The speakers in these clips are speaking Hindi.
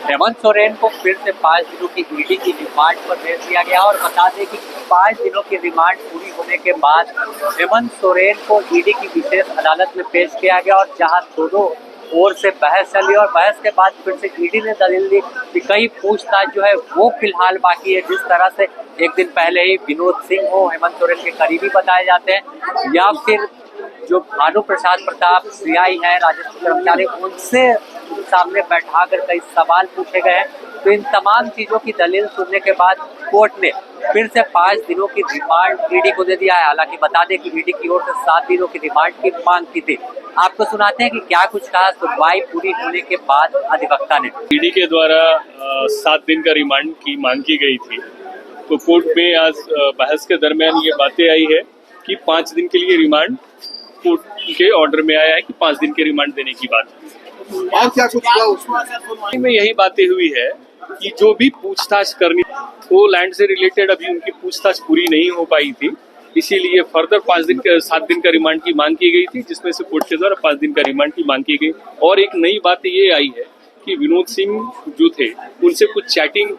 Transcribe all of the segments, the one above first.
हेमंत सोरेन को फिर से 5 दिनों की ईडी की रिमांड पर भेज दिया गया और बता दें कि 5 दिनों की रिमांड पूरी होने के बाद हेमंत सोरेन को ईडी की विशेष अदालत में पेश किया गया और जहां दोनों ओर से बहस चली और बहस के बाद फिर से ईडी ने दलील दी कि कई पूछताछ जो है वो फिलहाल बाकी है। जिस तरह से एक दिन पहले ही विनोद सिंह हो हेमंत सोरेन के करीबी बताए जाते हैं या फिर जो भानु प्रसाद प्रताप सीआई है राजस्व कर्मचारी उनसे सामने बैठाकर कई सवाल पूछे गए हैं। तो इन तमाम चीजों की दलील सुनने के बाद कोर्ट ने फिर से 5 दिनों की रिमांड ईडी को दे दिया है। हालांकि बता दें कि ईडी की ओर से 7 दिनों की रिमांड की मांग की थी। आपको सुनाते हैं कि क्या कुछ कहा सुनवाई पूरी होने के बाद अधिवक्ता ने। ईडी के द्वारा 7 दिन का रिमांड की मांग की गई थी, तो कोर्ट में आज बहस के दरमियान ये बातें आई है कि 5 दिन के लिए रिमांड कोर्ट के ऑर्डर में आया है कि 5 दिन के रिमांड देने की बात। और क्या कुछ हुआ उसमें? में यही बातें हुई है कि जो भी पूछताछ करनी वो लैंड से रिलेटेड अभी उनकी पूछताछ पूरी नहीं हो पाई थी, इसीलिए फर्दर 7 दिन का रिमांड की मांग की गई थी, जिसमें से कोर्ट के द्वारा 5 दिन का रिमांड की मांग की गई। और एक नई बात ये आई है कि विनोद सिंह जो थे उनसे कुछ चैटिंग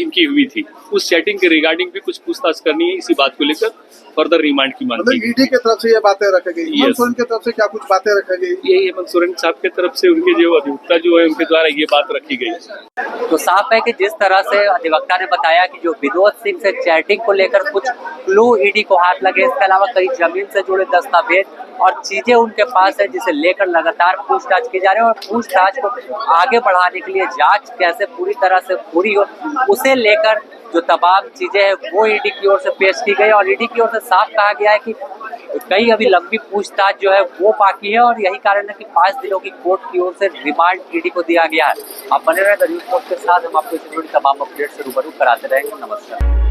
इनकी हुई थी, उस चैटिंग के रिगार्डिंग भी कुछ पूछताछ करनी है। इसी बात को लेकर फर्दर रिमांड की मांग की। ईडी की तरफ से ये बातें रखी गई, हेमंत सोरेन की तरफ से क्या कुछ बातें रखी गई? यही हेमंत सोरेन साहब की तरफ से उनके जो अधिवक्ता जो है उनके द्वारा ये बात रखी गई। तो साफ है कि जिस तरह से अधिवक्ता ने बताया कि जो विनोद सिंह से चैटिंग को लेकर कुछ क्लू ईडी को हाथ लगे, इसके अलावा कई जमीन से जुड़े दस्तावेज और चीजें उनके पास है जिसे लेकर लगातार पूछताछ की जा रही है। और पूछताछ को आगे बढ़ाने के लिए जांच कैसे पूरी तरह से पूरी हो उसे लेकर जो तमाम चीजें हैं वो ईडी की ओर से पेश की गई और ईडी की ओर से साफ कहा गया है कि कई अभी लंबी पूछताछ जो है वो बाकी है और यही कारण है कि 5 दिनों की कोर्ट की ओर से रिमांड ईडी को दिया गया है। आप बने रहे द न्यूज़ पोस्ट के साथ, हम आपको इससे जुड़ी तमाम अपडेट से रूबरू कराते रहेंगे। नमस्कार।